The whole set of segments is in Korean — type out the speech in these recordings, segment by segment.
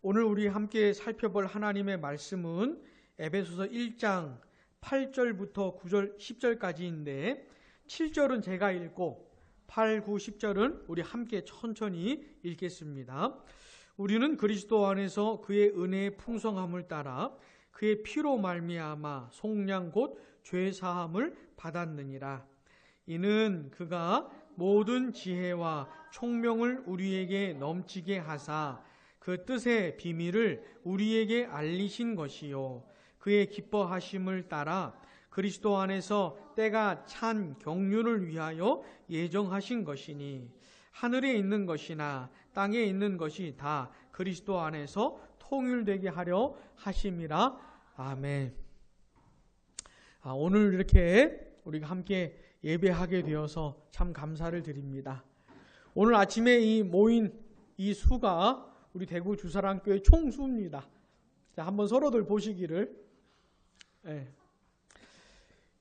오늘 우리 함께 살펴볼 하나님의 말씀은 에베소서 1장 8절부터 9절, 10절까지인데 7절은 제가 읽고 8, 9, 10절은 우리 함께 천천히 읽겠습니다. 우리는 그리스도 안에서 그의 은혜의 풍성함을 따라 그의 피로 말미암아 속량 곧 죄 사함을 받았느니라. 이는 그가 모든 지혜와 총명을 우리에게 넘치게 하사 그 뜻의 비밀을 우리에게 알리신 것이요 그의 기뻐하심을 따라 그리스도 안에서 때가 찬 경륜을 위하여 예정하신 것이니 하늘에 있는 것이나 땅에 있는 것이 다 그리스도 안에서 통일되게 하려 하심이라. 아멘. 오늘 이렇게 우리가 함께 예배하게 되어서 참 감사를 드립니다. 오늘 아침에 이 모인 이 수가 우리 대구 주사랑교회 총수입니다. 자, 한번 서로들 보시기를.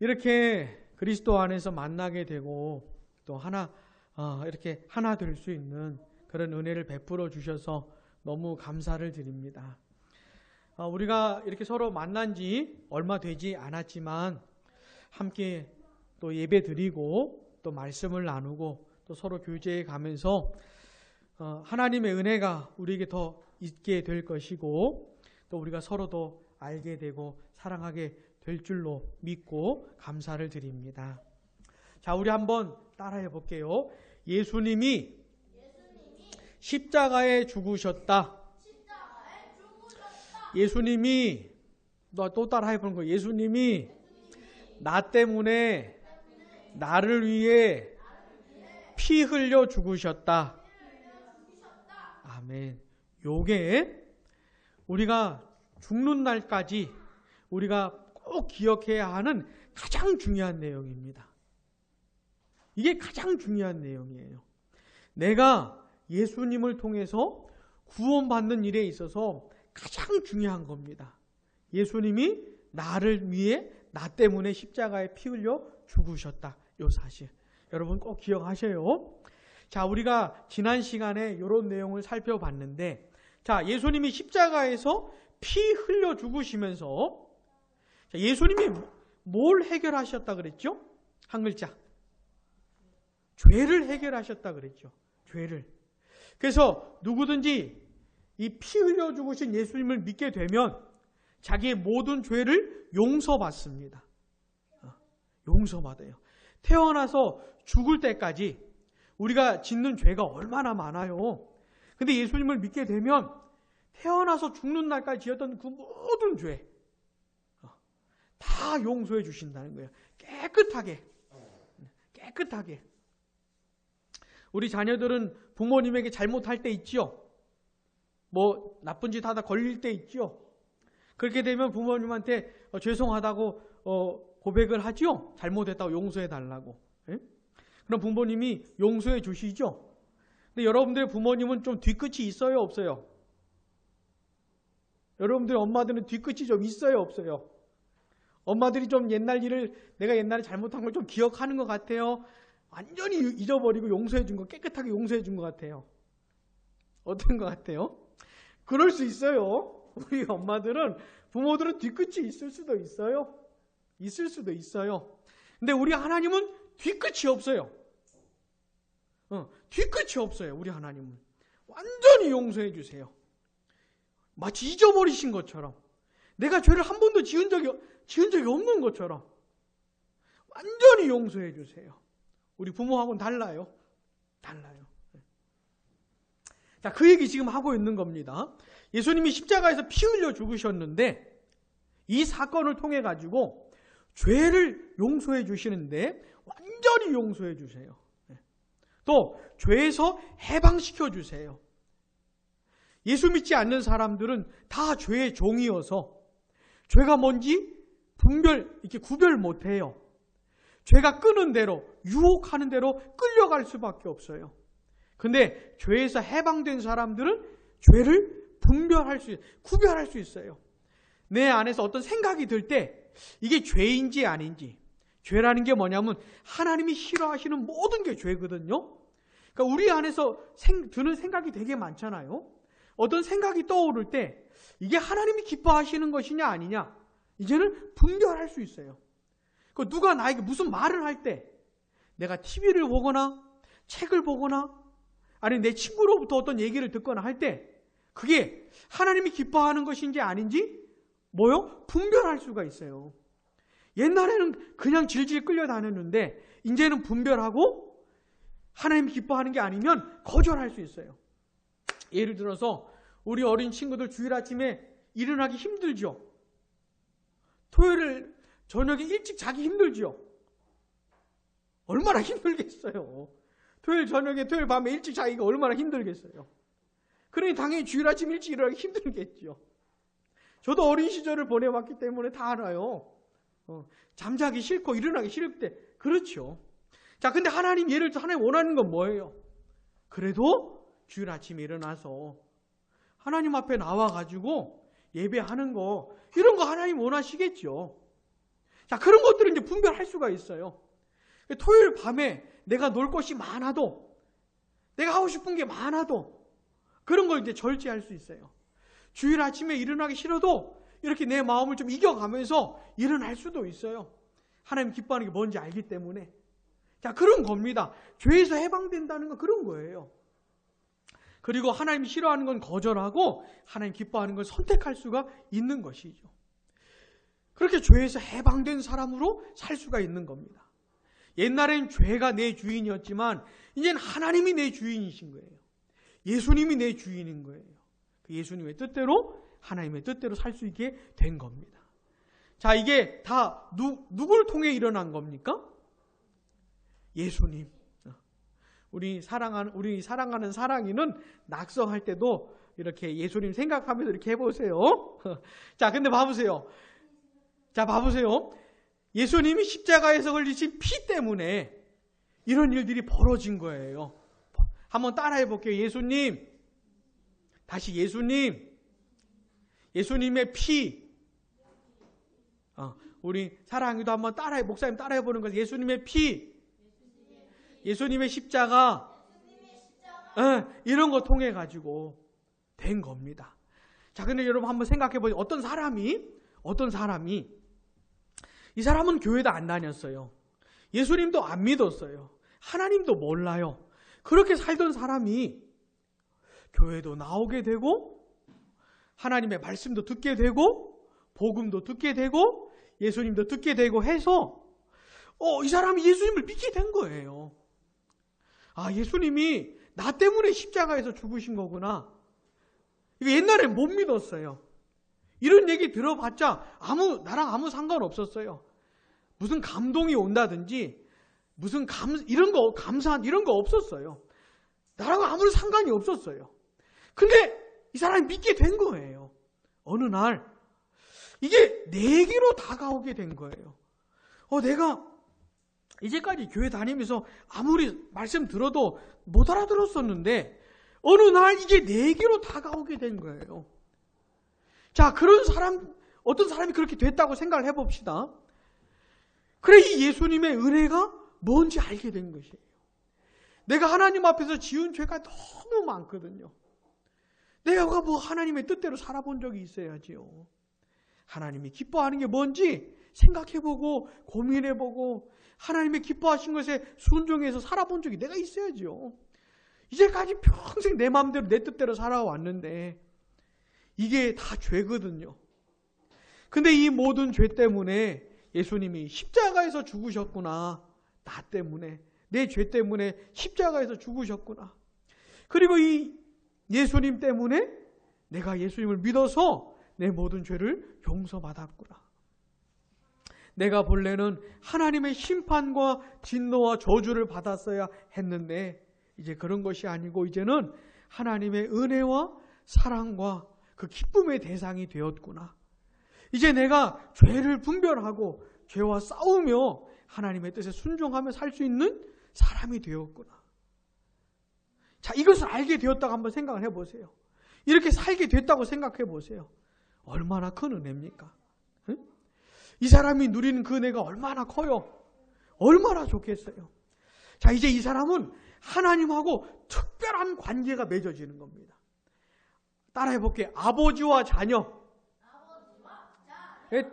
이렇게 그리스도 안에서 만나게 되고 또 이렇게 하나 될 수 있는 그런 은혜를 베풀어 주셔서 너무 감사를 드립니다. 우리가 이렇게 서로 만난 지 얼마 되지 않았지만 함께 또 예배 드리고 또 말씀을 나누고 또 서로 교제해 가면서 하나님의 은혜가 우리에게 더 있게 될 것이고 또 우리가 서로 더 알게 되고 사랑하게 될 줄로 믿고 감사를 드립니다. 자, 우리 한번 따라해 볼게요. 예수님이 십자가에 죽으셨다. 예수님이 또 따라해 보는 거예요. 예수님이 나 때문에 나를 위해 피 흘려 죽으셨다. 아멘. 요게 우리가 죽는 날까지 우리가 꼭 기억해야 하는 가장 중요한 내용입니다. 이게 가장 중요한 내용이에요. 내가 예수님을 통해서 구원받는 일에 있어서 가장 중요한 겁니다. 예수님이 나를 위해 나 때문에 십자가에 피 흘려 죽으셨다. 요 사실. 여러분 꼭 기억하셔요. 자, 우리가 지난 시간에 이런 내용을 살펴봤는데, 자, 예수님이 십자가에서 피 흘려 죽으시면서, 자, 예수님이 뭘 해결하셨다 그랬죠? 한 글자. 죄를 해결하셨다 그랬죠. 죄를. 그래서 누구든지 이 피 흘려 죽으신 예수님을 믿게 되면 자기의 모든 죄를 용서받습니다. 용서받아요. 태어나서 죽을 때까지 우리가 짓는 죄가 얼마나 많아요. 근데 예수님을 믿게 되면 태어나서 죽는 날까지 지었던 그 모든 죄 다 용서해 주신다는 거예요. 깨끗하게. 우리 자녀들은 부모님에게 잘못할 때 있지요. 뭐 나쁜 짓 하다 걸릴 때 있지요. 그렇게 되면 부모님한테 죄송하다고 고백을 하지요. 잘못했다고 용서해 달라고. 그럼 부모님이 용서해 주시죠. 근데 여러분들의 부모님은 좀 뒤끝이 있어요, 없어요? 여러분들의 엄마들은 뒤끝이 좀 있어요, 없어요? 엄마들이 좀 옛날 일을 내가 옛날에 잘못한 걸 좀 기억하는 것 같아요. 완전히 잊어버리고 용서해 준 거, 깨끗하게 용서해 준 것 같아요. 어떤 것 같아요? 그럴 수 있어요. 우리 엄마들은, 부모들은 뒤끝이 있을 수도 있어요. 있을 수도 있어요. 근데 우리 하나님은 뒤끝이 없어요. 뒤끝이 없어요. 우리 하나님은. 완전히 용서해 주세요. 마치 잊어버리신 것처럼. 내가 죄를 한 번도 지은 적이 없는 것처럼. 완전히 용서해 주세요. 우리 부모하고는 달라요. 자, 그 얘기 지금 하고 있는 겁니다. 예수님이 십자가에서 피 흘려 죽으셨는데 이 사건을 통해 가지고 죄를 용서해 주시는데 완전히 용서해 주세요. 또 죄에서 해방시켜 주세요. 예수 믿지 않는 사람들은 다 죄의 종이어서 죄가 뭔지 이렇게 구별 못해요. 죄가 끄는 대로, 유혹하는 대로 끌려갈 수밖에 없어요. 근데 죄에서 해방된 사람들은 죄를 구별할 수 있어요. 내 안에서 어떤 생각이 들 때 이게 죄인지 아닌지. 죄라는 게 뭐냐면 하나님이 싫어하시는 모든 게 죄거든요. 그러니까 우리 안에서 드는 생각이 되게 많잖아요. 어떤 생각이 떠오를 때 이게 하나님이 기뻐하시는 것이냐 아니냐 이제는 분별할 수 있어요. 누가 나에게 무슨 말을 할 때 내가 TV를 보거나 책을 보거나 아니면 내 친구로부터 어떤 얘기를 듣거나 할 때 그게 하나님이 기뻐하는 것인지 아닌지 분별할 수가 있어요. 옛날에는 그냥 질질 끌려다녔는데 이제는 분별하고 하나님이 기뻐하는 게 아니면 거절할 수 있어요. 예를 들어서 우리 어린 친구들 주일 아침에 일어나기 힘들죠. 토요일 저녁에 일찍 자기 힘들죠. 얼마나 힘들겠어요. 토요일 밤에 일찍 자기가 얼마나 힘들겠어요. 그러니 당연히 주일 아침 일찍 일어나기 힘들겠죠. 저도 어린 시절을 보내왔기 때문에 다 알아요. 잠자기 싫고 일어나기 싫을 때 그렇죠. 자, 근데 하나님 예를 들어 하나님 원하는 건 뭐예요? 그래도 주일 아침에 일어나서 하나님 앞에 나와가지고 예배하는 거 이런 거 하나님 원하시겠죠. 자, 그런 것들을 이제 분별할 수가 있어요. 토요일 밤에 내가 놀 것이 많아도 내가 하고 싶은 게 많아도 그런 걸 이제 절제할 수 있어요. 주일 아침에 일어나기 싫어도 이렇게 내 마음을 좀 이겨가면서 일어날 수도 있어요. 하나님 기뻐하는 게 뭔지 알기 때문에. 자, 그런 겁니다. 죄에서 해방된다는 건 그런 거예요. 그리고 하나님이 싫어하는 건 거절하고 하나님 기뻐하는 걸 선택할 수가 있는 것이죠. 그렇게 죄에서 해방된 사람으로 살 수가 있는 겁니다. 옛날엔 죄가 내 주인이었지만 이제는 하나님이 내 주인이신 거예요. 예수님이 내 주인인 거예요. 그 예수님의 뜻대로 하나님의 뜻대로 살 수 있게 된 겁니다. 자, 이게 다 누구를 통해 일어난 겁니까? 예수님. 우리 사랑하는 사랑이는 낙성할 때도 이렇게 예수님 생각하면서 이렇게 해보세요. 자, 근데 봐보세요. 예수님이 십자가에서 흘리신 피 때문에 이런 일들이 벌어진 거예요. 한번 따라해 볼게요. 예수님. 다시 예수님. 예수님의 피. 우리 사랑이도 한번 목사님 따라해 보는 거예요. 예수님의 피. 예수님의 십자가. 이런 거 통해 가지고 된 겁니다. 자, 근데 여러분 한번 생각해 보세요. 어떤 사람이 이 사람은 교회도 안 다녔어요. 예수님도 안 믿었어요. 하나님도 몰라요. 그렇게 살던 사람이 교회도 나오게 되고 하나님의 말씀도 듣게 되고 복음도 듣게 되고 예수님도 듣게 되고 해서 이 사람이 예수님을 믿게 된 거예요. 아, 예수님이 나 때문에 십자가에서 죽으신 거구나. 이거 옛날에 못 믿었어요. 이런 얘기 들어봤자 나랑 아무 상관없었어요. 무슨 감동이 온다든지 무슨 이런 거 없었어요. 나랑 아무런 상관이 없었어요. 근데 이 사람이 믿게 된 거예요. 어느 날 이게 내게로 다가오게 된 거예요. 내가 이제까지 교회 다니면서 아무리 말씀 들어도 못 알아들었었는데 어느 날 이게 내게로 다가오게 된 거예요. 자, 어떤 사람이 그렇게 됐다고 생각을 해봅시다. 그래, 이 예수님의 은혜가 뭔지 알게 된 것이에요. 내가 하나님 앞에서 지은 죄가 너무 많거든요. 내가 하나님의 뜻대로 살아본 적이 있어야지요. 하나님이 기뻐하는 게 뭔지 생각해보고 고민해보고 하나님의 기뻐하신 것에 순종해서 살아본 적이 내가 있어야지요. 이제까지 평생 내 마음대로 내 뜻대로 살아왔는데 이게 다 죄거든요. 근데 이 모든 죄 때문에 예수님이 십자가에서 죽으셨구나. 나 때문에, 내 죄 때문에 십자가에서 죽으셨구나. 그리고 이 예수님 때문에 내가 예수님을 믿어서 내 모든 죄를 용서받았구나. 내가 본래는 하나님의 심판과 진노와 저주를 받았어야 했는데 이제 그런 것이 아니고 이제는 하나님의 은혜와 사랑과 그 기쁨의 대상이 되었구나. 이제 내가 죄를 분별하고 죄와 싸우며 하나님의 뜻에 순종하며 살 수 있는 사람이 되었구나. 자, 이것을 알게 되었다고 한번 생각을 해보세요. 이렇게 살게 됐다고 생각해 보세요. 얼마나 큰 은혜입니까? 응? 이 사람이 누리는 그 은혜가 얼마나 커요. 얼마나 좋겠어요. 자, 이제 이 사람은 하나님하고 특별한 관계가 맺어지는 겁니다. 따라해볼게요. 아버지와 자녀의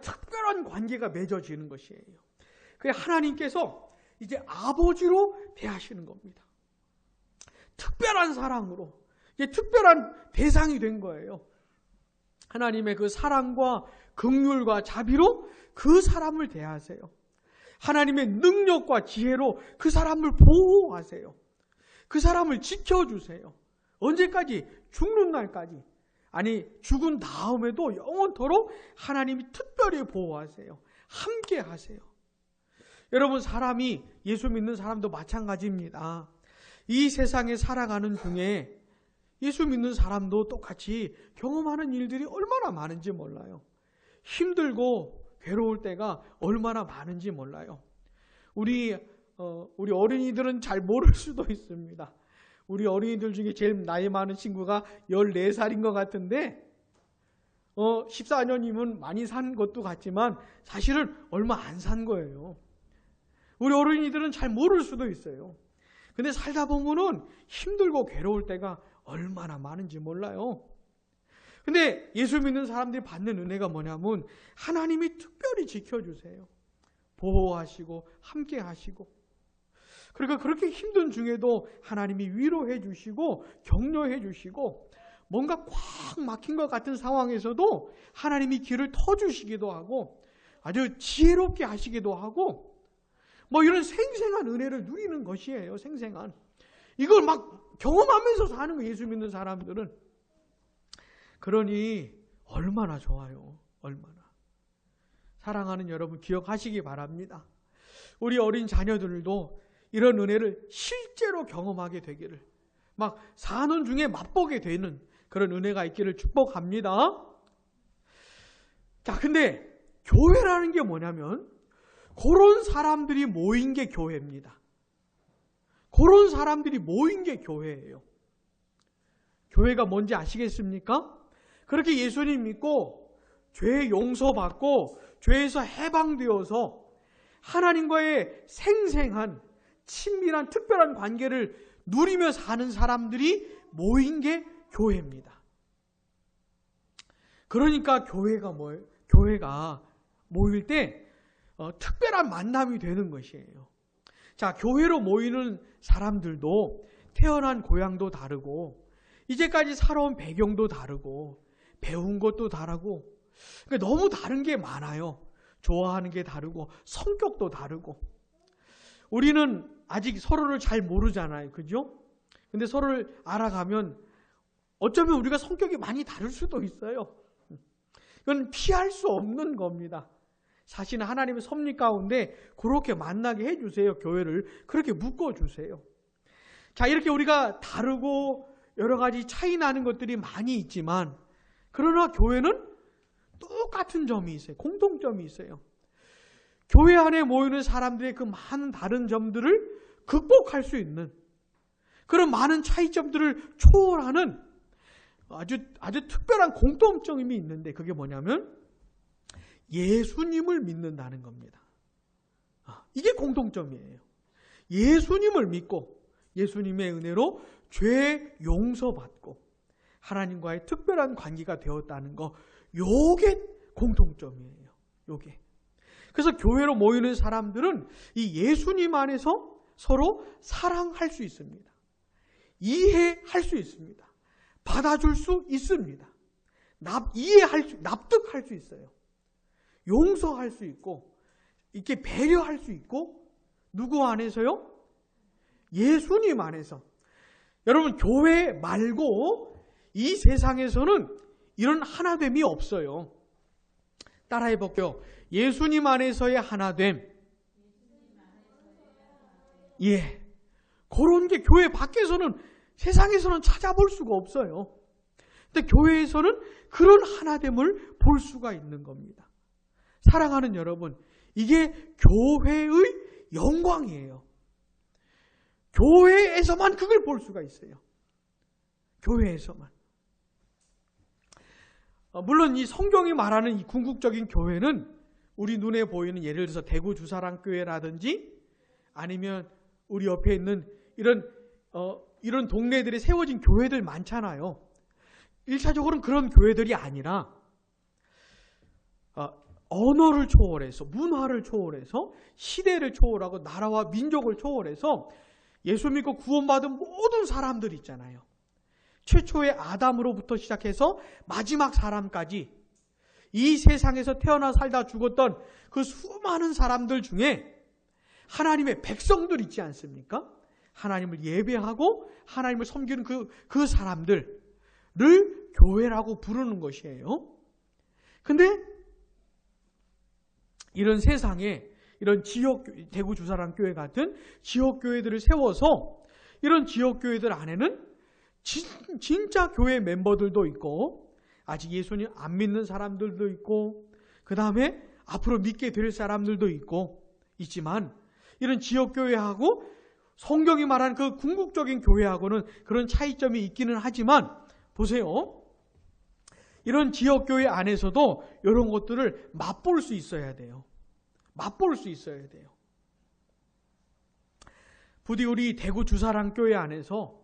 특별한 관계가 맺어지는 것이에요. 그게 하나님께서 이제 아버지로 대하시는 겁니다. 특별한 사랑으로, 이제 특별한 대상이 된 거예요. 하나님의 그 사랑과 긍휼과 자비로 그 사람을 대하세요. 하나님의 능력과 지혜로 그 사람을 보호하세요. 그 사람을 지켜주세요. 언제까지? 죽는 날까지. 아니, 죽은 다음에도 영원토록 하나님이 특별히 보호하세요. 함께 하세요. 여러분, 사람이, 예수 믿는 사람도 마찬가지입니다. 이 세상에 살아가는 중에 예수 믿는 사람도 똑같이 경험하는 일들이 얼마나 많은지 몰라요. 힘들고 괴로울 때가 얼마나 많은지 몰라요. 우리 어린이들은 잘 모를 수도 있습니다. 우리 어린이들 중에 제일 나이 많은 친구가 14살인 것 같은데 14년이면 많이 산 것도 같지만 사실은 얼마 안 산 거예요. 우리 어린이들은 잘 모를 수도 있어요. 근데 살다 보면은 힘들고 괴로울 때가 얼마나 많은지 몰라요. 근데 예수 믿는 사람들이 받는 은혜가 뭐냐면 하나님이 특별히 지켜주세요. 보호하시고 함께 하시고, 그러니까 그렇게 힘든 중에도 하나님이 위로해 주시고 격려해 주시고, 뭔가 꽉 막힌 것 같은 상황에서도 하나님이 길을 터주시기도 하고 아주 지혜롭게 하시기도 하고, 뭐 이런 생생한 은혜를 누리는 것이에요. 생생한. 이걸 막 경험하면서 사는 거예요, 예수 믿는 사람들은. 그러니 얼마나 좋아요. 얼마나. 사랑하는 여러분, 기억하시기 바랍니다. 우리 어린 자녀들도 이런 은혜를 실제로 경험하게 되기를, 막 사는 중에 맛보게 되는 그런 은혜가 있기를 축복합니다. 자, 근데 교회라는 게 뭐냐면 그런 사람들이 모인 게 교회입니다. 그런 사람들이 모인 게 교회예요. 교회가 뭔지 아시겠습니까? 그렇게 예수님 믿고 죄 용서받고 죄에서 해방되어서 하나님과의 생생한 친밀한 특별한 관계를 누리며 사는 사람들이 모인 게 교회입니다. 그러니까 교회가 뭐예요? 교회가 모일 때 특별한 만남이 되는 것이에요. 자, 교회로 모이는 사람들도 태어난 고향도 다르고 이제까지 살아온 배경도 다르고 배운 것도 다르고, 그러니까 너무 다른 게 많아요. 좋아하는 게 다르고 성격도 다르고. 우리는 아직 서로를 잘 모르잖아요. 그죠? 근데 서로를 알아가면 어쩌면 우리가 성격이 많이 다를 수도 있어요. 이건 피할 수 없는 겁니다. 사실은 하나님의 섭리 가운데 그렇게 만나게 해주세요. 교회를 그렇게 묶어주세요. 자, 이렇게 우리가 다르고 여러 가지 차이 나는 것들이 많이 있지만, 그러나 교회는 똑같은 점이 있어요. 공통점이 있어요. 교회 안에 모이는 사람들의 그 많은 다른 점들을 극복할 수 있는, 그런 많은 차이점들을 초월하는 아주 특별한 공통점이 있는데, 그게 뭐냐면 예수님을 믿는다는 겁니다. 이게 공통점이에요. 예수님을 믿고 예수님의 은혜로 죄 용서받고 하나님과의 특별한 관계가 되었다는 거, 요게 공통점이에요. 요게. 그래서 교회로 모이는 사람들은 이 예수님 안에서 서로 사랑할 수 있습니다. 이해할 수 있습니다. 받아줄 수 있습니다. 납득할 수 있어요. 용서할 수 있고, 이렇게 배려할 수 있고, 누구 안에서요? 예수님 안에서. 여러분, 교회 말고 이 세상에서는 이런 하나됨이 없어요. 따라해 볼게요. 예수님 안에서의 하나됨. 예. 그런 게 교회 밖에서는, 세상에서는 찾아볼 수가 없어요. 근데 교회에서는 그런 하나됨을 볼 수가 있는 겁니다. 사랑하는 여러분, 이게 교회의 영광이에요. 교회에서만 그걸 볼 수가 있어요. 교회에서만. 물론 이 성경이 말하는 이 궁극적인 교회는 우리 눈에 보이는, 예를 들어서 대구 주사랑교회라든지 아니면 우리 옆에 있는 이런 동네들에 세워진 교회들 많잖아요. 1차적으로는 그런 교회들이 아니라 언어를 초월해서, 문화를 초월해서, 시대를 초월하고 나라와 민족을 초월해서 예수 믿고 구원받은 모든 사람들 있잖아요. 최초의 아담으로부터 시작해서 마지막 사람까지 이 세상에서 태어나 살다 죽었던 그 수많은 사람들 중에 하나님의 백성들 있지 않습니까? 하나님을 예배하고 하나님을 섬기는 그 사람들을 교회라고 부르는 것이에요. 근데 이런 세상에 이런 지역, 대구 주사랑교회 같은 지역교회들을 세워서 이런 지역교회들 안에는 진짜 교회 멤버들도 있고 아직 예수님 안 믿는 사람들도 있고 그 다음에 앞으로 믿게 될 사람들도 있지만 이런 지역교회하고 성경이 말하는 그 궁극적인 교회하고는 그런 차이점이 있기는 하지만 보세요. 이런 지역교회 안에서도 이런 것들을 맛볼 수 있어야 돼요. 맛볼 수 있어야 돼요. 부디 우리 대구 주사랑교회 안에서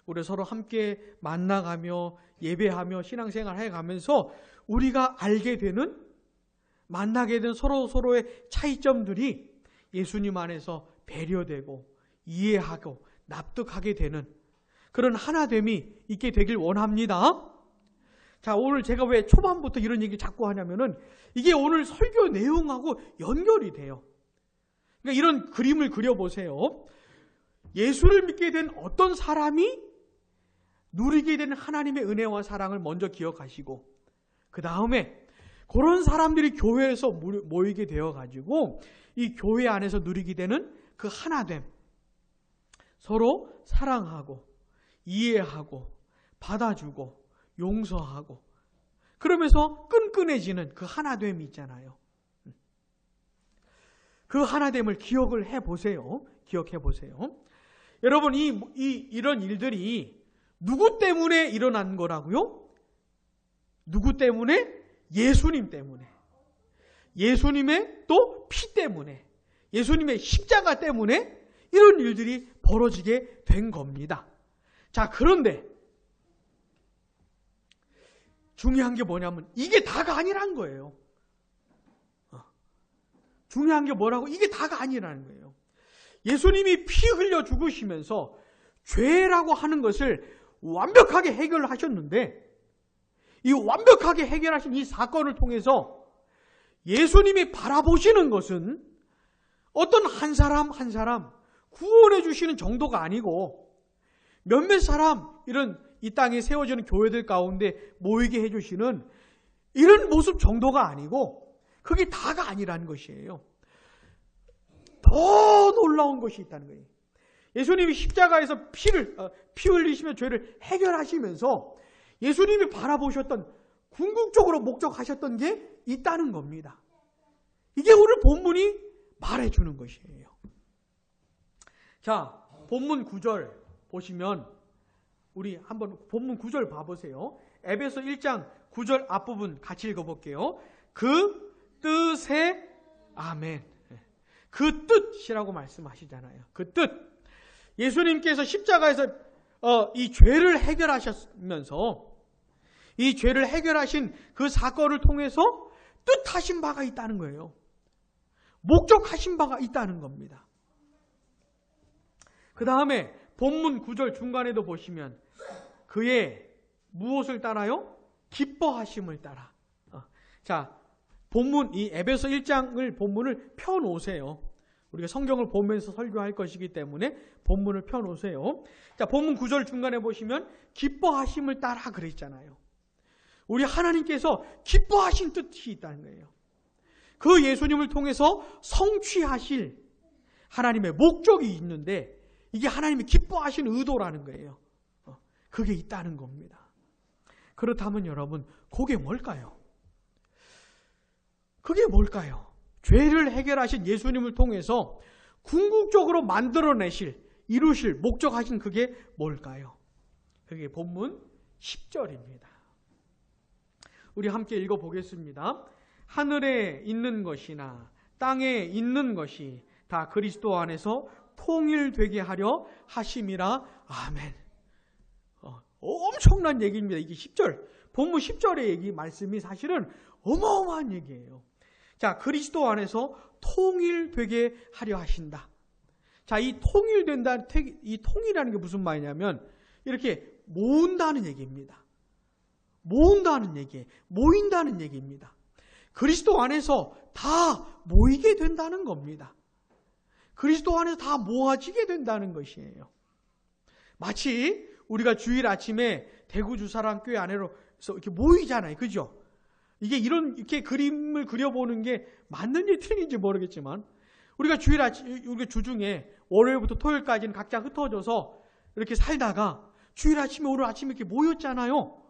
우리 서로 함께 만나가며 예배하며 신앙생활 해가면서 우리가 알게 되는, 만나게 된 서로의 차이점들이 예수님 안에서 배려되고 이해하고 납득하게 되는 그런 하나됨이 있게 되길 원합니다. 자, 오늘 제가 왜 초반부터 이런 얘기 자꾸 하냐면은 이게 오늘 설교 내용하고 연결이 돼요. 그러니까 이런 그림을 그려보세요. 예수를 믿게 된 어떤 사람이 누리게 되는 하나님의 은혜와 사랑을 먼저 기억하시고 그 다음에 그런 사람들이 교회에서 모이게 되어가지고 이 교회 안에서 누리게 되는 그 하나됨, 서로 사랑하고 이해하고 받아주고 용서하고 그러면서 끈끈해지는 그 하나됨이 있잖아요. 그 하나됨을 기억을 해보세요. 기억해 보세요. 여러분 이런 일들이 누구 때문에 일어난 거라고요? 누구 때문에? 예수님 때문에. 예수님의 또 피 때문에. 예수님의 십자가 때문에 이런 일들이 벌어지게 된 겁니다. 자, 그런데 중요한 게 뭐냐면 이게 다가 아니란 거예요. 중요한 게 뭐라고? 이게 다가 아니라는 거예요. 예수님이 피 흘려 죽으시면서 죄라고 하는 것을 완벽하게 해결하셨는데 이 완벽하게 해결하신 이 사건을 통해서 예수님이 바라보시는 것은 어떤 한 사람 한 사람 구원해 주시는 정도가 아니고 몇몇 사람 이런 이 땅에 세워지는 교회들 가운데 모이게 해주시는 이런 모습 정도가 아니고 그게 다가 아니라는 것이에요. 더 놀라운 것이 있다는 거예요. 예수님이 십자가에서 피 흘리시며 죄를 해결하시면서 예수님이 바라보셨던 궁극적으로 목적하셨던 게 있다는 겁니다. 이게 오늘 본문이 말해주는 것이에요. 자, 본문 9절 보시면 우리 한번 본문 9절 봐보세요. 에베소 1장 9절 앞부분 같이 읽어볼게요. 그 뜻에 아멘. 그 뜻이라고 말씀하시잖아요. 그 뜻. 예수님께서 십자가에서 이 죄를 해결하셨으면서 이 죄를 해결하신 그 사건을 통해서 뜻하신 바가 있다는 거예요. 목적하신 바가 있다는 겁니다. 그 다음에 본문 9절 중간에도 보시면 그의 무엇을 따라요? 기뻐하심을 따라. 자, 본문 이 에베소 1장을 본문을 펴놓으세요. 우리가 성경을 보면서 설교할 것이기 때문에 본문을 펴놓으세요. 자, 본문 9절 중간에 보시면 기뻐하심을 따라 그랬잖아요. 우리 하나님께서 기뻐하신 뜻이 있다는 거예요. 그 예수님을 통해서 성취하실 하나님의 목적이 있는데 이게 하나님이 기뻐하신 의도라는 거예요. 그게 있다는 겁니다. 그렇다면 여러분, 그게 뭘까요? 그게 뭘까요? 죄를 해결하신 예수님을 통해서 궁극적으로 만들어내실, 이루실, 목적하신 그게 뭘까요? 그게 본문 10절입니다. 우리 함께 읽어보겠습니다. 하늘에 있는 것이나 땅에 있는 것이 다 그리스도 안에서 통일되게 하려 하심이라. 아멘. 엄청난 얘기입니다. 이게 10절, 본문 10절의 얘기, 말씀이 사실은 어마어마한 얘기예요. 자, 그리스도 안에서 통일되게 하려 하신다. 자, 이 통일이라는 게 무슨 말이냐면, 이렇게 모은다는 얘기입니다. 모은다는 얘기예요. 모인다는 얘기입니다. 그리스도 안에서 다 모이게 된다는 겁니다. 그리스도 안에서 다 모아지게 된다는 것이에요. 마치 우리가 주일 아침에 대구 주사랑교회 안에서 이렇게 모이잖아요. 그죠? 이렇게 그림을 그려보는 게 맞는지 틀린지 모르겠지만, 우리가 우리가 주중에 월요일부터 토요일까지는 각자 흩어져서 이렇게 살다가 주일 아침에 오늘 아침에 이렇게 모였잖아요.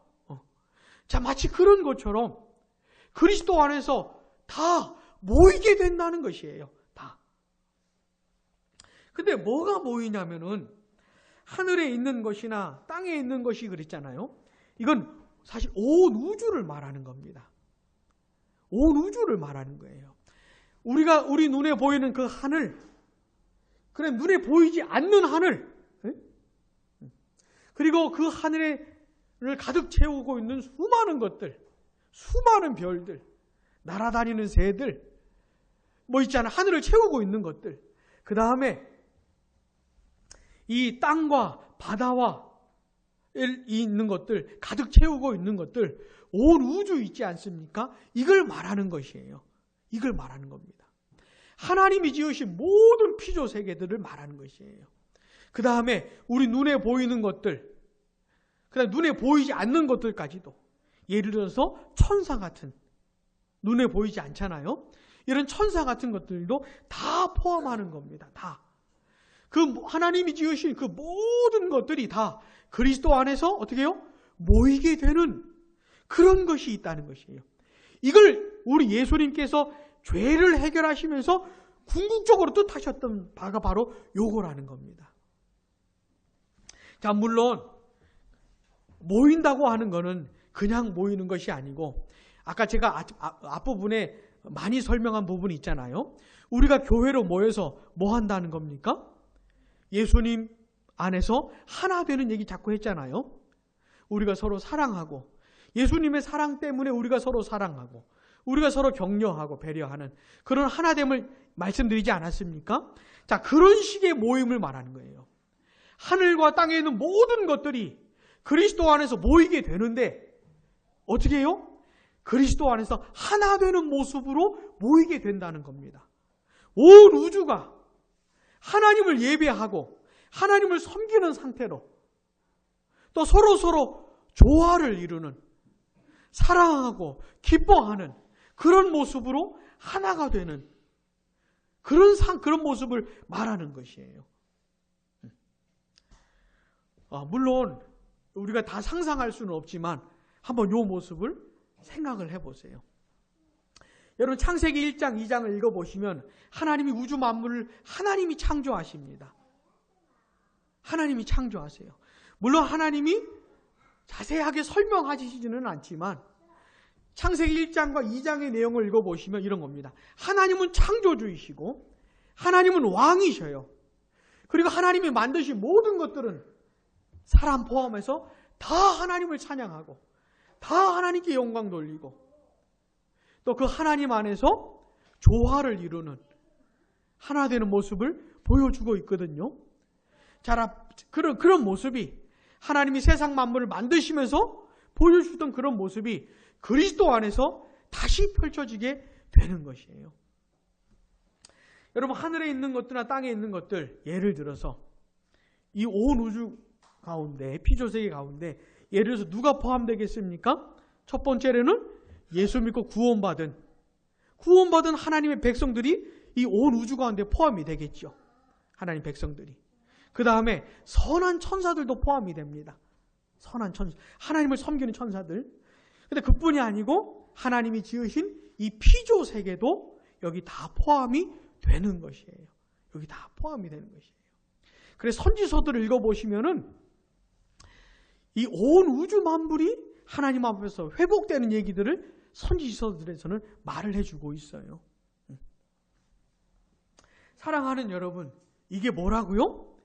자, 마치 그런 것처럼 그리스도 안에서 다 모이게 된다는 것이에요. 다. 근데 뭐가 모이냐면은 하늘에 있는 것이나 땅에 있는 것이 그랬잖아요. 이건 사실 온 우주를 말하는 겁니다. 온 우주를 말하는 거예요. 우리 눈에 보이는 그 하늘, 그래 눈에 보이지 않는 하늘, 그리고 그 하늘을 가득 채우고 있는 수많은 것들, 수많은 별들, 날아다니는 새들, 뭐 있잖아요. 하늘을 채우고 있는 것들. 그 다음에 이 땅과 바다와 있는 것들, 가득 채우고 있는 것들, 온 우주 있지 않습니까? 이걸 말하는 것이에요. 이걸 말하는 겁니다. 하나님이 지으신 모든 피조 세계들을 말하는 것이에요. 그 다음에 우리 눈에 보이는 것들, 그 다음에 눈에 보이지 않는 것들까지도, 예를 들어서 천사 같은, 눈에 보이지 않잖아요. 이런 천사 같은 것들도 다 포함하는 겁니다. 다. 그 하나님이 지으신 그 모든 것들이 다 그리스도 안에서 어떻게 해요? 모이게 되는 그런 것이 있다는 것이에요. 이걸 우리 예수님께서 죄를 해결하시면서 궁극적으로 뜻하셨던 바가 바로 요거라는 겁니다. 자, 물론 모인다고 하는 거는 그냥 모이는 것이 아니고, 아까 제가 앞부분에 많이 설명한 부분이 있잖아요. 우리가 교회로 모여서 뭐 한다는 겁니까? 예수님 안에서 하나 되는 얘기 자꾸 했잖아요. 우리가 서로 사랑하고, 예수님의 사랑 때문에 우리가 서로 사랑하고, 우리가 서로 격려하고 배려하는 그런 하나됨을 말씀드리지 않았습니까? 자, 그런 식의 모임을 말하는 거예요. 하늘과 땅에 있는 모든 것들이 그리스도 안에서 모이게 되는데 어떻게 해요? 그리스도 안에서 하나 되는 모습으로 모이게 된다는 겁니다. 온 우주가 하나님을 예배하고 하나님을 섬기는 상태로, 또 서로 조화를 이루는, 사랑하고 기뻐하는 그런 모습으로 하나가 되는 그런 모습을 말하는 것이에요. 물론 우리가 다 상상할 수는 없지만 한번 이 모습을 생각을 해보세요. 여러분, 창세기 1장, 2장을 읽어보시면 하나님이 우주 만물을 하나님이 창조하십니다. 하나님이 창조하세요. 물론 하나님이 자세하게 설명하시지는 않지만 창세기 1장과 2장의 내용을 읽어보시면 이런 겁니다. 하나님은 창조주이시고 하나님은 왕이셔요. 그리고 하나님이 만드신 모든 것들은 사람 포함해서 다 하나님을 찬양하고 다 하나님께 영광 돌리고, 또 그 하나님 안에서 조화를 이루는 하나 되는 모습을 보여주고 있거든요. 자, 그런 모습이 하나님이 세상 만물을 만드시면서 보여주던 그런 모습이 그리스도 안에서 다시 펼쳐지게 되는 것이에요. 여러분, 하늘에 있는 것들이나 땅에 있는 것들, 예를 들어서 이 온 우주 가운데, 피조세계 가운데 예를 들어서 누가 포함되겠습니까? 첫 번째로는 예수 믿고 구원받은 하나님의 백성들이 이 온 우주 가운데 포함이 되겠죠. 하나님 백성들이. 그 다음에 선한 천사들도 포함이 됩니다. 선한 천사, 하나님을 섬기는 천사들. 근데 그뿐이 아니고 하나님이 지으신 이 피조 세계도 여기 다 포함이 되는 것이에요. 여기 다 포함이 되는 것이에요. 그래서 선지서들을 읽어보시면은 이 온 우주 만물이 하나님 앞에서 회복되는 얘기들을 선지서들에서는 말을 해주고 있어요. 사랑하는 여러분, 이게 뭐라고요?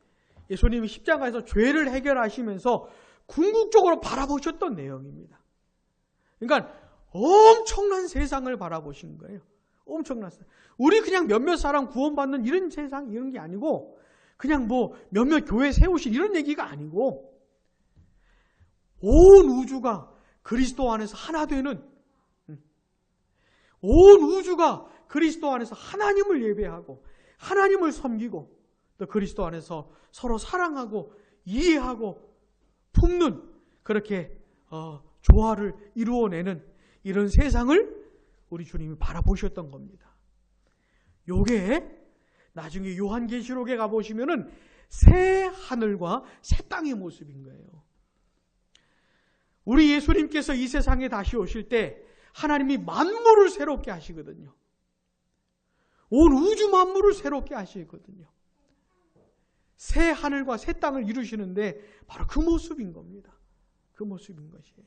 예수님이 십자가에서 죄를 해결하시면서 궁극적으로 바라보셨던 내용입니다. 그러니까 엄청난 세상을 바라보신 거예요. 엄청난 세상. 우리 그냥 몇몇 사람 구원받는 이런 세상 이런 게 아니고 그냥 뭐 몇몇 교회 세우실 이런 얘기가 아니고 온 우주가 그리스도 안에서 하나 되는, 온 우주가 그리스도 안에서 하나님을 예배하고 하나님을 섬기고 또 그리스도 안에서 서로 사랑하고 이해하고 품는 그렇게 조화를 이루어내는 이런 세상을 우리 주님이 바라보셨던 겁니다. 요게 나중에 요한계시록에 가보시면은 새 하늘과 새 땅의 모습인 거예요. 우리 예수님께서 이 세상에 다시 오실 때 하나님이 만물을 새롭게 하시거든요. 온 우주 만물을 새롭게 하시거든요. 새 하늘과 새 땅을 이루시는데 바로 그 모습인 겁니다. 그 모습인 것이에요.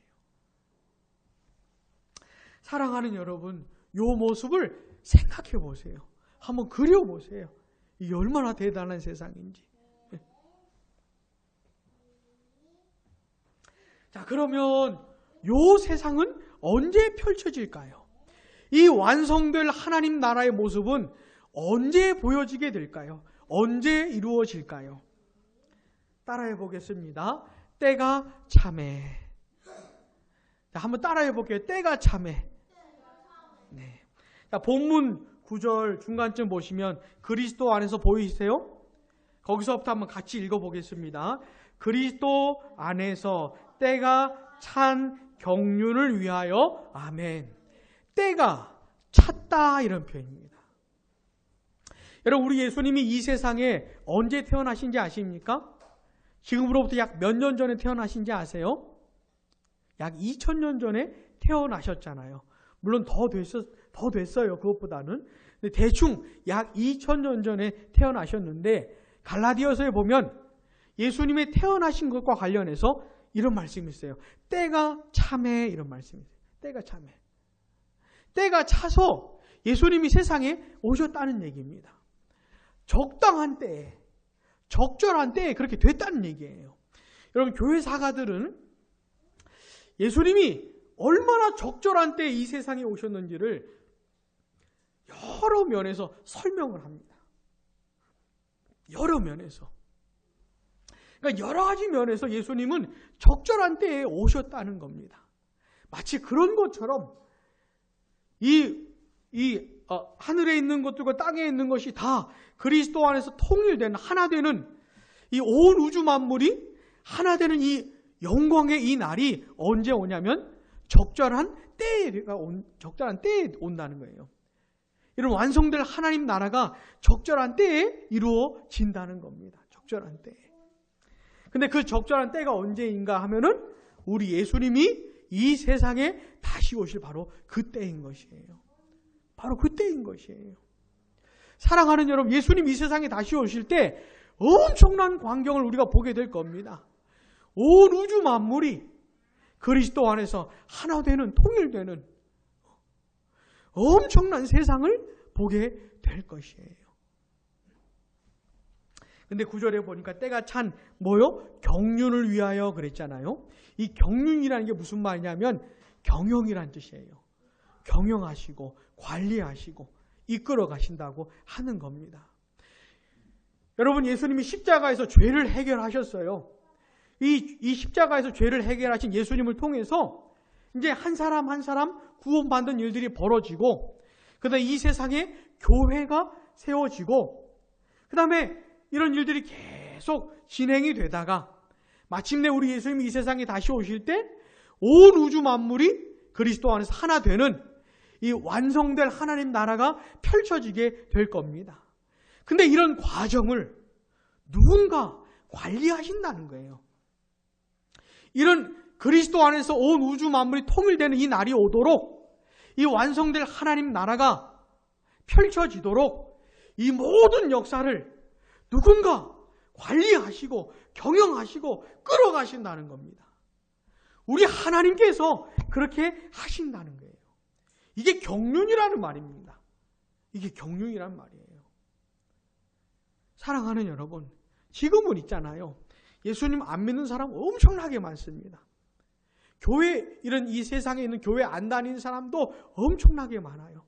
사랑하는 여러분, 이 모습을 생각해 보세요. 한번 그려 보세요. 이게 얼마나 대단한 세상인지. 자, 그러면 이 세상은 언제 펼쳐질까요? 이 완성될 하나님 나라의 모습은 언제 보여지게 될까요? 언제 이루어질까요? 따라해 보겠습니다. 때가 참에. 자, 한번 따라해 볼게요. 때가 참에. 네. 자, 본문 9절 중간쯤 보시면 그리스도 안에서 보이세요? 거기서부터 한번 같이 읽어보겠습니다. 그리스도 안에서 때가 찬 경륜을 위하여 아멘. 때가 찼다 이런 표현입니다. 여러분, 우리 예수님이 이 세상에 언제 태어나신지 아십니까? 지금으로부터 약 몇 년 전에 태어나신지 아세요? 약 2000년 전에 태어나셨잖아요. 물론 더 됐어요. 그것보다는. 근데 대충 약 2000년 전에 태어나셨는데 갈라디아서에 보면 예수님의 태어나신 것과 관련해서 이런 말씀이 있어요. 때가 참에 이런 말씀이 있어요. 때가 참에. 때가 차서 예수님이 세상에 오셨다는 얘기입니다. 적당한 때에, 적절한 때에 그렇게 됐다는 얘기예요. 여러분, 교회 사가들은 예수님이 얼마나 적절한 때에 이 세상에 오셨는지를 여러 면에서 설명을 합니다. 여러 면에서. 그러니까 여러 가지 면에서 예수님은 적절한 때에 오셨다는 겁니다. 마치 그런 것처럼 하늘에 있는 것들과 땅에 있는 것이 다 그리스도 안에서 통일되는 하나 되는 이 온 우주 만물이 하나 되는 이 영광의 이 날이 언제 오냐면 적절한 때에 온다는 거예요. 이런 완성될 하나님 나라가 적절한 때에 이루어진다는 겁니다. 적절한 때에. 근데 그 적절한 때가 언제인가 하면은 우리 예수님이 이 세상에 다시 오실 바로 그 때인 것이에요. 바로 그 때인 것이에요. 사랑하는 여러분, 예수님 이 세상에 다시 오실 때 엄청난 광경을 우리가 보게 될 겁니다. 온 우주 만물이 그리스도 안에서 하나 되는, 통일되는 엄청난 세상을 보게 될 것이에요. 근데 9절에 보니까 때가 찬 뭐요? 경륜을 위하여 그랬잖아요. 이 경륜이라는 게 무슨 말이냐면 경영이란 뜻이에요. 경영하시고 관리하시고 이끌어 가신다고 하는 겁니다. 여러분, 예수님이 십자가에서 죄를 해결하셨어요. 이 십자가에서 죄를 해결하신 예수님을 통해서 이제 한 사람 한 사람 구원받는 일들이 벌어지고 그다음에 이 세상에 교회가 세워지고 그다음에 이런 일들이 계속 진행이 되다가 마침내 우리 예수님이 이 세상에 다시 오실 때 온 우주 만물이 그리스도 안에서 하나 되는 이 완성될 하나님 나라가 펼쳐지게 될 겁니다. 근데 이런 과정을 누군가 관리하신다는 거예요. 이런 그리스도 안에서 온 우주 만물이 통일되는 이 날이 오도록 이 완성될 하나님 나라가 펼쳐지도록 이 모든 역사를 누군가 관리하시고 경영하시고 끌어가신다는 겁니다. 우리 하나님께서 그렇게 하신다는 거예요. 이게 경륜이라는 말입니다. 이게 경륜이란 말이에요. 사랑하는 여러분, 지금은 있잖아요. 예수님 안 믿는 사람 엄청나게 많습니다. 교회, 이 세상에 있는 교회 안 다니는 사람도 엄청나게 많아요.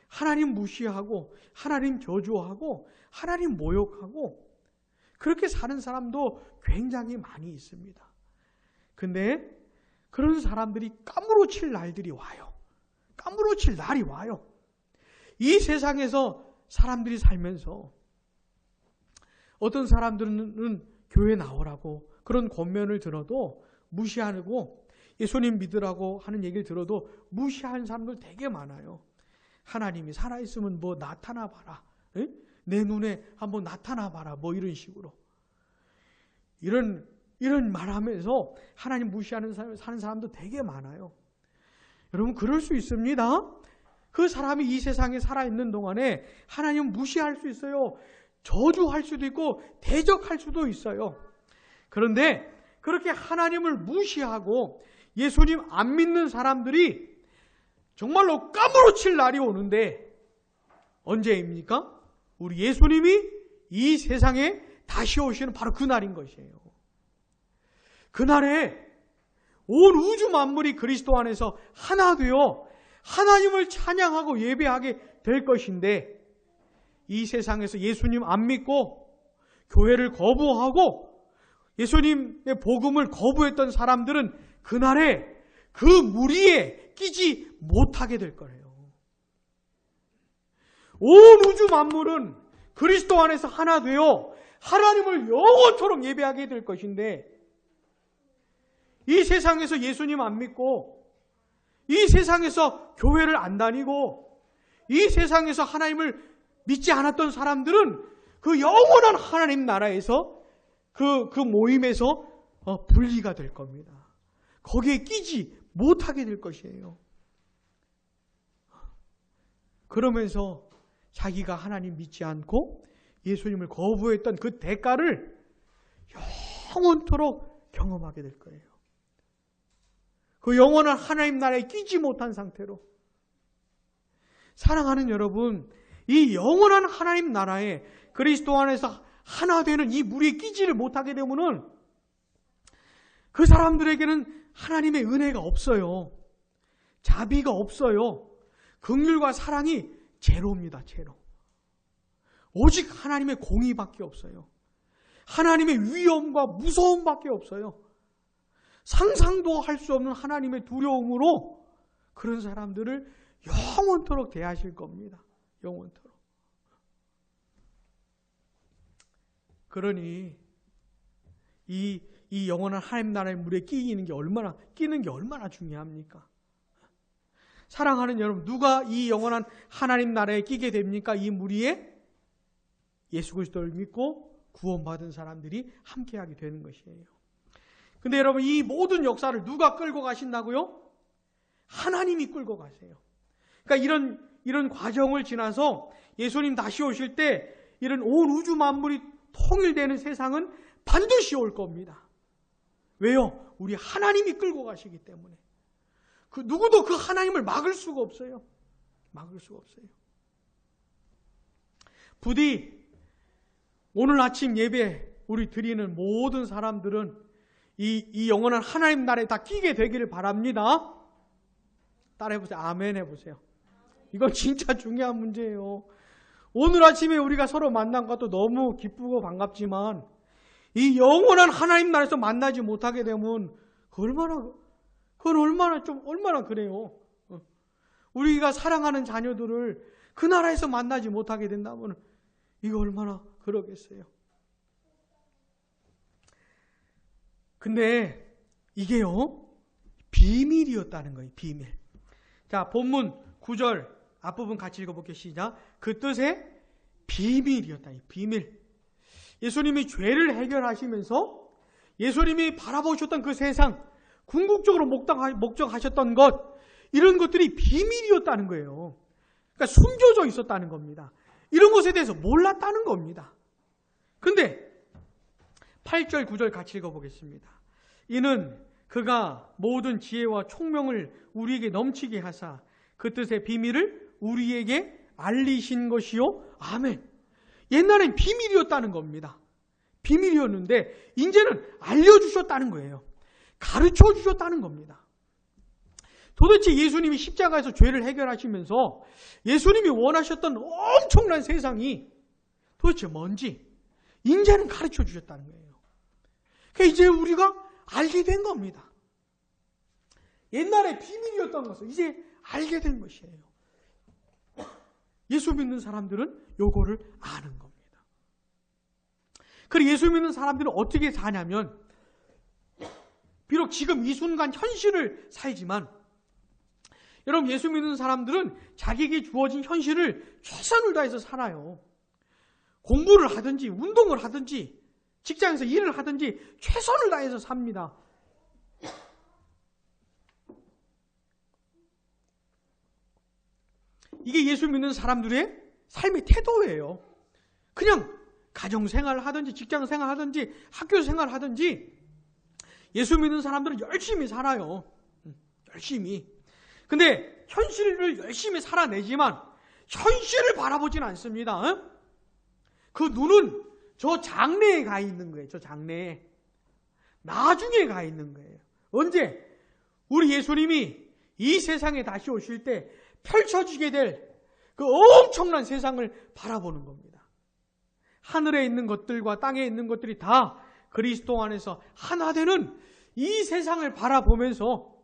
하나님 무시하고, 하나님 저주하고, 하나님 모욕하고, 그렇게 사는 사람도 굉장히 많이 있습니다. 근데 그런 사람들이 까무러칠 날들이 와요. 까무러칠 날이 와요. 이 세상에서 사람들이 살면서 어떤 사람들은 교회 나오라고 그런 권면을 들어도 무시하고, 예수님 믿으라고 하는 얘기를 들어도 무시하는 사람들 되게 많아요. 하나님이 살아있으면 뭐 나타나 봐라. 에? 내 눈에 한번 나타나 봐라. 뭐 이런 식으로. 이런 말하면서 하나님 무시하는 사는 사람도 되게 많아요. 여러분, 그럴 수 있습니다. 그 사람이 이 세상에 살아있는 동안에 하나님 무시할 수 있어요. 저주할 수도 있고 대적할 수도 있어요. 그런데 그렇게 하나님을 무시하고 예수님 안 믿는 사람들이 정말로 까무러칠 날이 오는데 언제입니까? 우리 예수님이 이 세상에 다시 오시는 바로 그날인 것이에요. 그날에 온 우주 만물이 그리스도 안에서 하나 되어 하나님을 찬양하고 예배하게 될 것인데, 이 세상에서 예수님 안 믿고 교회를 거부하고 예수님의 복음을 거부했던 사람들은 그날에 그 무리에 끼지 못하게 될 거예요. 온 우주 만물은 그리스도 안에서 하나 되어 하나님을 영원토록 예배하게 될 것인데, 이 세상에서 예수님 안 믿고, 이 세상에서 교회를 안 다니고, 이 세상에서 하나님을 믿지 않았던 사람들은 그 영원한 하나님 나라에서 그 모임에서 분리가 될 겁니다. 거기에 끼지 못하게 될 것이에요. 그러면서 자기가 하나님 믿지 않고 예수님을 거부했던 그 대가를 영원토록 경험하게 될 거예요. 그 영원한 하나님 나라에 끼지 못한 상태로. 사랑하는 여러분, 이 영원한 하나님 나라에 그리스도 안에서 하나 되는 이 무리에 끼지를 못하게 되면은 그 사람들에게는 하나님의 은혜가 없어요. 자비가 없어요. 긍휼과 사랑이 제로입니다. 제로. 오직 하나님의 공의밖에 없어요. 하나님의 위엄과 무서움밖에 없어요. 상상도 할 수 없는 하나님의 두려움으로 그런 사람들을 영원토록 대하실 겁니다. 영원토록. 그러니 이 영원한 하나님 나라의 물에 끼는 게 얼마나 중요합니까? 사랑하는 여러분, 누가 이 영원한 하나님 나라에 끼게 됩니까? 이 무리에 예수 그리스도를 믿고 구원받은 사람들이 함께하게 되는 것이에요. 근데 여러분, 이 모든 역사를 누가 끌고 가신다고요? 하나님이 끌고 가세요. 그러니까 이런 과정을 지나서 예수님 다시 오실 때 이런 온 우주 만물이 통일되는 세상은 반드시 올 겁니다. 왜요? 우리 하나님이 끌고 가시기 때문에. 누구도 그 하나님을 막을 수가 없어요. 막을 수가 없어요. 부디 오늘 아침 예배 우리 드리는 모든 사람들은 이 영원한 하나님 나라에 다 끼게 되기를 바랍니다. 따라해보세요. 아멘 해보세요. 이건 진짜 중요한 문제예요. 오늘 아침에 우리가 서로 만난 것도 너무 기쁘고 반갑지만 이 영원한 하나님 나라에서 만나지 못하게 되면 얼마나 그래요. 우리가 사랑하는 자녀들을 그 나라에서 만나지 못하게 된다면 이거 얼마나 그러겠어요. 근데 이게요, 비밀이었다는 거예요. 비밀. 자, 본문 9절 앞부분 같이 읽어볼게요. 시작. 그 뜻의 비밀이었다. 비밀. 예수님이 죄를 해결하시면서 예수님이 바라보셨던 그 세상, 궁극적으로 목적하셨던 것, 이런 것들이 비밀이었다는 거예요. 그러니까 숨겨져 있었다는 겁니다. 이런 것에 대해서 몰랐다는 겁니다. 근데 8절, 9절 같이 읽어보겠습니다. 이는 그가 모든 지혜와 총명을 우리에게 넘치게 하사 그 뜻의 비밀을 우리에게 알리신 것이요. 아멘. 옛날엔 비밀이었다는 겁니다. 비밀이었는데 이제는 알려주셨다는 거예요. 가르쳐 주셨다는 겁니다. 도대체 예수님이 십자가에서 죄를 해결하시면서 예수님이 원하셨던 엄청난 세상이 도대체 뭔지 이제는 가르쳐 주셨다는 거예요. 그러니까 이제 우리가 알게 된 겁니다. 옛날에 비밀이었던 것을 이제 알게 된 것이에요. 예수 믿는 사람들은 요거를 아는 겁니다. 그리고 예수 믿는 사람들은 어떻게 사냐면 비록 지금 이 순간 현실을 살지만 여러분 예수 믿는 사람들은 자기에게 주어진 현실을 최선을 다해서 살아요. 공부를 하든지 운동을 하든지 직장에서 일을 하든지 최선을 다해서 삽니다. 이게 예수 믿는 사람들의 삶의 태도예요. 그냥 가정생활을 하든지 직장생활을 하든지 학교생활을 하든지 예수 믿는 사람들은 열심히 살아요. 열심히. 근데 현실을 열심히 살아내지만 현실을 바라보진 않습니다. 그 눈은 저 장래에 가 있는 거예요. 저 장래에. 나중에 가 있는 거예요. 언제? 우리 예수님이 이 세상에 다시 오실 때 펼쳐지게 될 그 엄청난 세상을 바라보는 겁니다. 하늘에 있는 것들과 땅에 있는 것들이 다 그리스도 안에서 하나 되는 이 세상을 바라보면서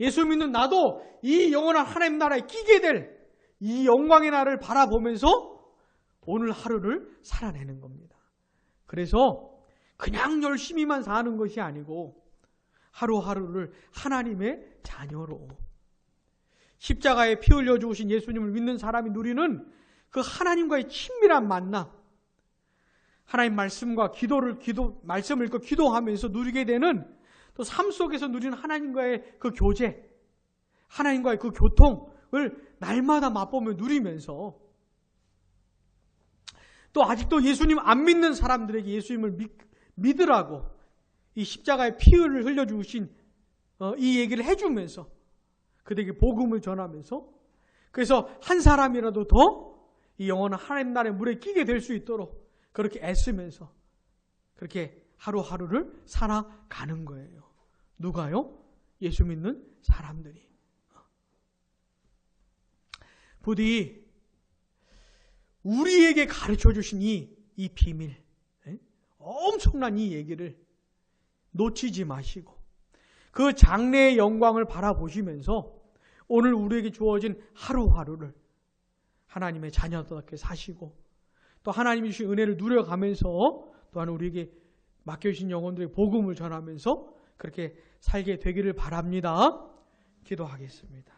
예수 믿는 나도 이 영원한 하나님 나라에 끼게 될 이 영광의 날을 바라보면서 오늘 하루를 살아내는 겁니다. 그래서 그냥 열심히만 사는 것이 아니고 하루하루를 하나님의 자녀로 십자가에 피 흘려 죽으신 예수님을 믿는 사람이 누리는 그 하나님과의 친밀한 만남, 하나님 말씀과 말씀을 읽고 기도하면서 누리게 되는 또 삶 속에서 누리는 하나님과의 그 교제, 하나님과의 그 교통을 날마다 맛보며 누리면서 또 아직도 예수님 안 믿는 사람들에게 예수님을 믿으라고 이 십자가에 피를 흘려 주신 이 얘기를 해주면서 그들에게 복음을 전하면서 그래서 한 사람이라도 더 이 영원한 하나님 나라의 물에 끼게 될 수 있도록 그렇게 애쓰면서 그렇게 하루하루를 살아가는 거예요. 누가요? 예수 믿는 사람들이. 부디 우리에게 가르쳐 주신 이 비밀, 엄청난 이 얘기를 놓치지 마시고 그 장래의 영광을 바라보시면서 오늘 우리에게 주어진 하루하루를 하나님의 자녀답게 사시고 또 하나님이 주신 은혜를 누려가면서 또한 우리에게 맡겨주신 영혼들에게 복음을 전하면서 그렇게 살게 되기를 바랍니다. 기도하겠습니다.